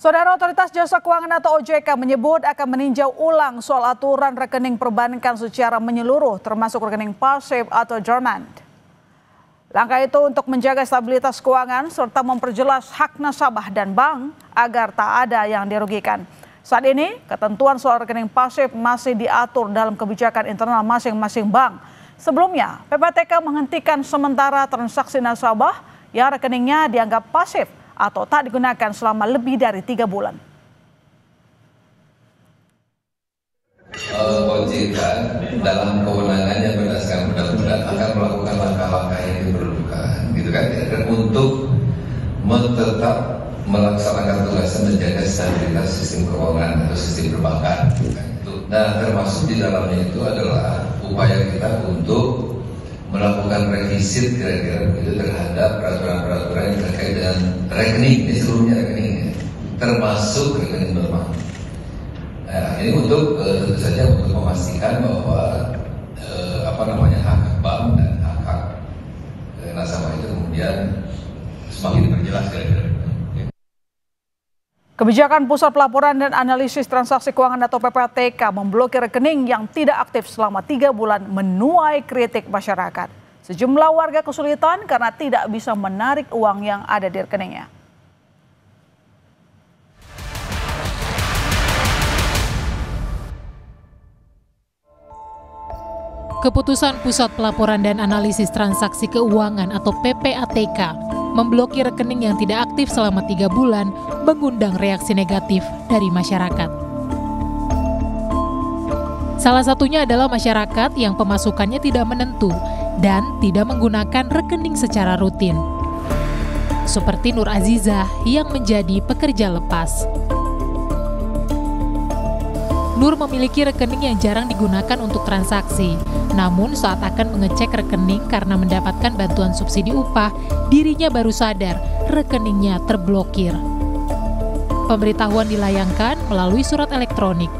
Saudara, Otoritas Jasa Keuangan atau OJK menyebut akan meninjau ulang soal aturan rekening perbankan secara menyeluruh, termasuk rekening pasif atau dormant. Langkah itu untuk menjaga stabilitas keuangan serta memperjelas hak nasabah dan bank agar tak ada yang dirugikan. Saat ini, ketentuan soal rekening pasif masih diatur dalam kebijakan internal masing-masing bank. Sebelumnya, PPATK menghentikan sementara transaksi nasabah yang rekeningnya dianggap pasif atau tak digunakan selama lebih dari 3 bulan. OJK dalam kewenangannya berdasarkan undang-undang akan melakukan langkah-langkah yang diperlukan, gitu kan, untuk tetap melaksanakan tugasnya menjaga stabilitas sistem keuangan atau sistem perbankan. Nah, termasuk di dalamnya itu adalah upaya kita untuk melakukan revisit kira-kira begitu terhadap peraturan-peraturan yang terkait dengan rekening, ini seluruhnya rekeningnya, termasuk rekening dormant. Nah, ini untuk tentu saja untuk memastikan bahwa hak bank dan hak nasabah itu kemudian semakin diperjelas kira-kira. Kebijakan Pusat Pelaporan dan Analisis Transaksi Keuangan atau PPATK memblokir rekening yang tidak aktif selama 3 bulan menuai kritik masyarakat. Sejumlah warga kesulitan karena tidak bisa menarik uang yang ada di rekeningnya. Keputusan Pusat Pelaporan dan Analisis Transaksi Keuangan atau PPATK memblokir rekening yang tidak aktif selama 3 bulan mengundang reaksi negatif dari masyarakat. Salah satunya adalah masyarakat yang pemasukannya tidak menentu dan tidak menggunakan rekening secara rutin. Seperti Nur Azizah yang menjadi pekerja lepas. Nur memiliki rekening yang jarang digunakan untuk transaksi. Namun saat akan mengecek rekening karena mendapatkan bantuan subsidi upah, dirinya baru sadar rekeningnya terblokir. Pemberitahuan dilayangkan melalui surat elektronik.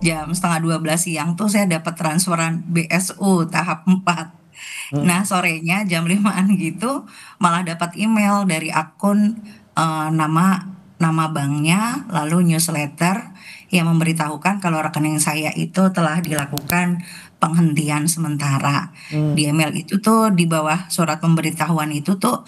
Jam 11:30 siang tuh saya dapat transferan BSU tahap 4. Nah, sorenya jam 5-an gitu malah dapat email dari akun nama banknya, lalu newsletter yang memberitahukan kalau rekening saya itu telah dilakukan penghentian sementara. Di email itu tuh di bawah surat pemberitahuan itu tuh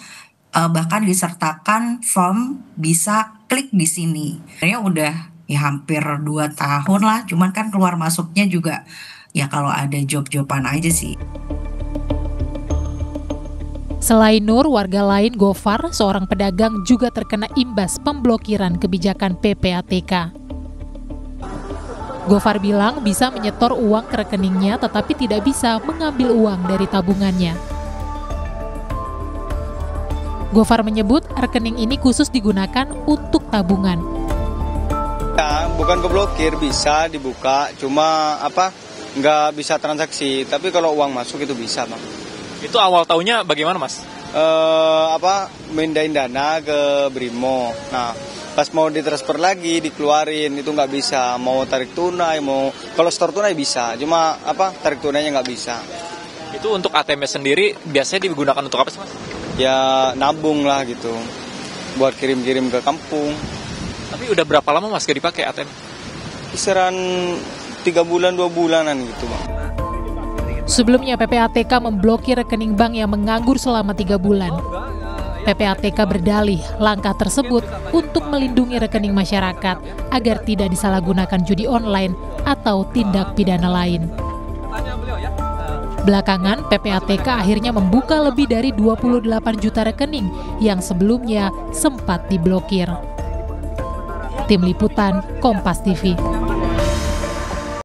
bahkan disertakan form bisa klik di sini. Sebenarnya udah ya hampir 2 tahun lah, cuman kan keluar masuknya juga ya kalau ada job-joban aja sih. Selain Nur, warga lain Gofar, seorang pedagang juga terkena imbas pemblokiran kebijakan PPATK. Gofar bilang bisa menyetor uang ke rekeningnya tetapi tidak bisa mengambil uang dari tabungannya. Gofar menyebut rekening ini khusus digunakan untuk tabungan. Ya, bukan keblokir, bisa dibuka, cuma nggak bisa transaksi. Tapi kalau uang masuk itu bisa, Bang. Itu awal tahunnya bagaimana, Mas? Mindahin dana ke Brimo. Nah, pas mau ditransfer lagi, dikeluarin, itu nggak bisa. Mau tarik tunai, kalau store tunai bisa, cuma tarik tunainya nggak bisa. Itu untuk ATM sendiri biasanya digunakan untuk apa sih, Mas? Ya nabung lah gitu, buat kirim-kirim ke kampung. Tapi udah berapa lama, Mas, gak dipakai ATM? Kisaran 3 bulan, 2 bulanan gitu, Bang. Sebelumnya PPATK memblokir rekening bank yang menganggur selama 3 bulan. PPATK berdalih langkah tersebut untuk melindungi rekening masyarakat agar tidak disalahgunakan judi online atau tindak pidana lain. Belakangan PPATK akhirnya membuka lebih dari 28 juta rekening yang sebelumnya sempat diblokir. Tim Liputan Kompas TV.